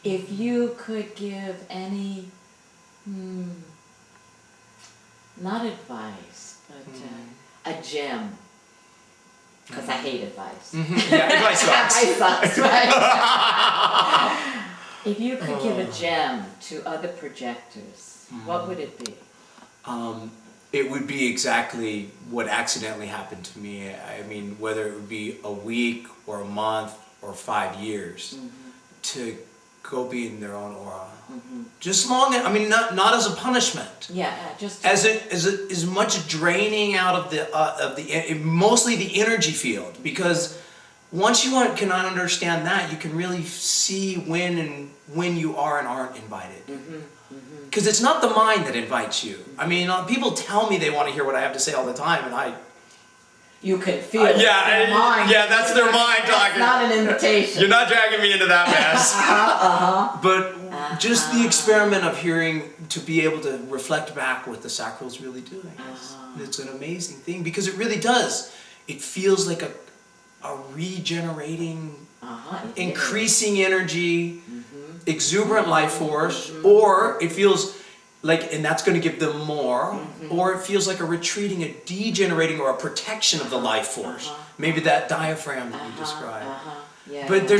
If you could give any, not advice, but a gem, because I hate advice. Yeah, advice sucks. Advice sucks, right? If you could give a gem to other projectors, what would it be? It would be exactly what accidentally happened to me. I mean, whether it would be a week or a month or 5 years, to go be in their own aura. Just long, I mean, not as a punishment. Yeah, just as much draining out of the mostly the energy field, because once you can understand that, you can really see when you are and aren't invited. Because it's not the mind that invites you. I mean, people tell me they want to hear what I have to say all the time, and you can feel it. Their mind. Yeah, that's their mind talking. It's not an invitation. You're not dragging me into that mess. But just the experiment of hearing, to be able to reflect back what the sacral's really doing. It's an amazing thing, because it really does. It feels like a regenerating, increasing energy, exuberant life force, or it feels like, and that's going to give them more, or it feels like a retreating, a degenerating, or a protection of the life force. Maybe that diaphragm that you described. But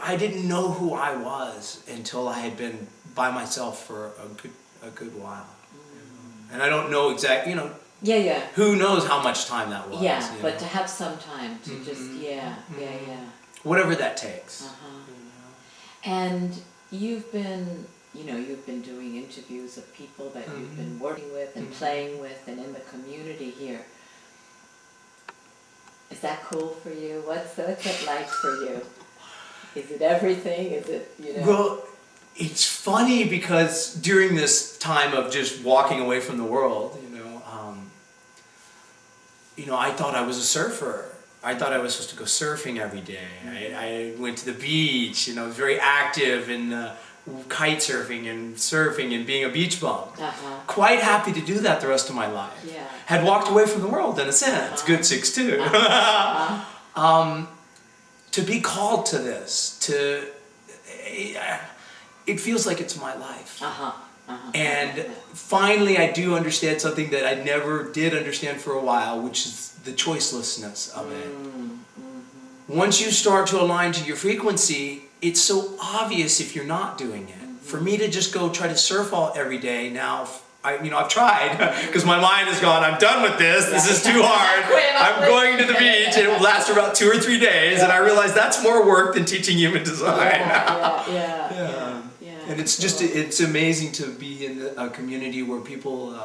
I didn't know who I was until I had been by myself for a good while. And I don't know exactly, who knows how much time that was. Yeah, but to have some time to just, whatever that takes. And you've been doing interviews of people that you've been working with and playing with and in the community here. Is that cool for you? What's it like for you? Is it everything? Is it, Well, it's funny, because during this time of just walking away from the world, I thought I was a surfer. I thought I was supposed to go surfing every day. I went to the beach, was very active in kite surfing and being a beach bum. Quite happy to do that the rest of my life. Had walked away from the world in a sense. Good 6'2". To be called to this, it feels like it's my life. And finally I do understand something that I never did understand for a while, which is the choicelessness of it. Once you start to align to your frequency, it's so obvious if you're not doing it. For me to just go try to surf every day now, I've tried, because my mind has gone, I'm done with this, this is too hard, I'm going to the beach, and it will last about 2 or 3 days, and I realize that's more work than teaching human design. And it's just, it's amazing to be in a community where people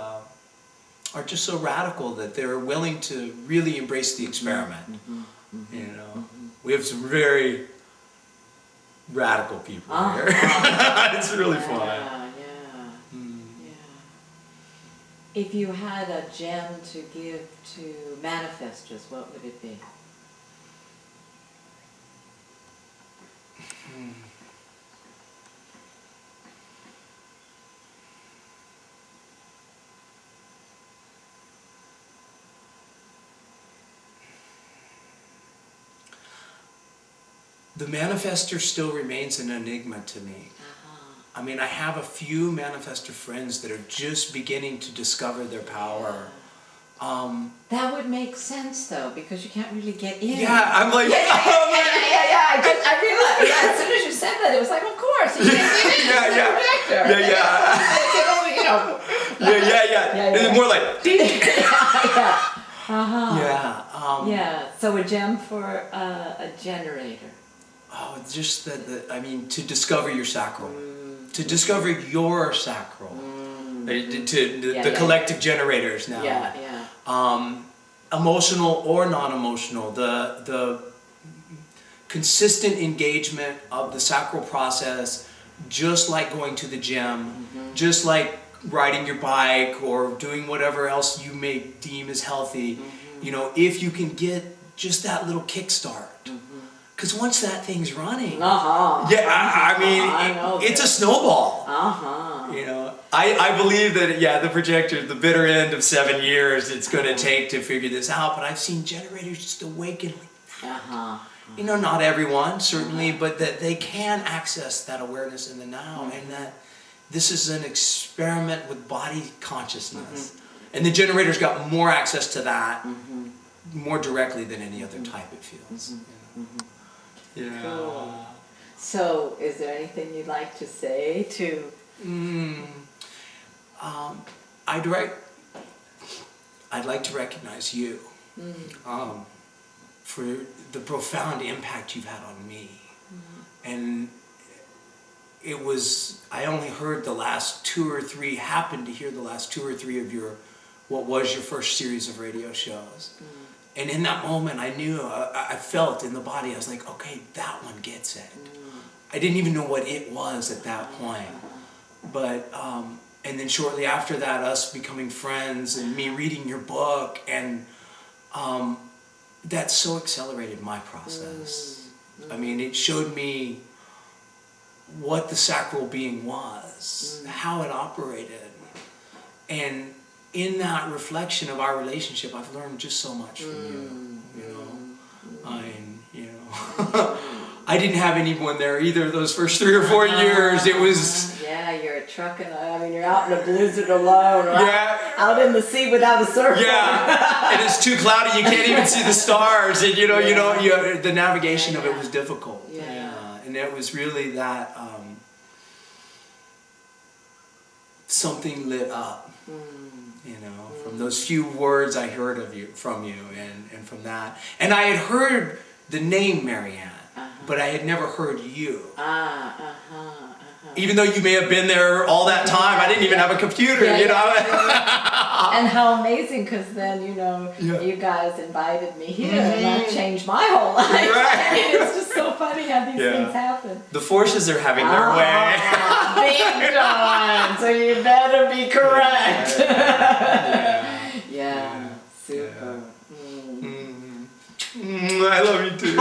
are just so radical that they're willing to really embrace the experiment. We have some very radical people here. It's really fun. If you had a gem to give to manifestors, what would it be? The manifestor still remains an enigma to me. I mean, I have a few manifestor friends that are just beginning to discover their power. That would make sense, though, because you can't really get in. Yeah, I'm like... I realized, as soon as you said that, it was like, of course, you can't get in. It's more like... So a gem for a generator. Oh, just to discover your sacral. To discover your sacral. The collective generators now. Emotional or non-emotional. The consistent engagement of the sacral process, just like going to the gym, just like riding your bike or doing whatever else you may deem as healthy. If you can get just that little kickstart. Because once that thing's running, it's a snowball. I believe that, the projector, the bitter end of 7 years it's going to take to figure this out. But I've seen generators just awaken like that. You know, not everyone, certainly, but that they can access that awareness in the now, and that this is an experiment with body consciousness. And the generator's got more access to that, more directly than any other type, it feels. You know? Yeah. Cool. So, is there anything you'd like to say to... I'd like to recognize you for the profound impact you've had on me. And it was, I only heard the last happened to hear the last 2 or 3 of what was your first series of radio shows. And in that moment, I knew, I felt in the body, I was like, okay, that one gets it. I didn't even know what it was at that point. But, and then shortly after that, us becoming friends and me reading your book, and that so accelerated my process. I mean, it showed me what the sacral being was, how it operated. And in that reflection of our relationship, I've learned just so much from you, you know. I didn't have anyone there either those first 3 or 4 years. It was... Yeah, you're a trucking, you're out in a blizzard alone, right? Yeah. Out in the sea without a surfer. Yeah, and it's too cloudy, you can't even see the stars, and the navigation of it was difficult. And it was really that something lit up, from those few words I heard from you, and from that. And I had heard the name Marianne, but I had never heard you. Even though you may have been there all that time, I didn't even have a computer, you know. And how amazing, because then, you guys invited me here, and that changed my whole life. Right. It's just so funny how these things happen. The forces are having their way. Big time. So you better be correct. Yeah. Super. I love you too.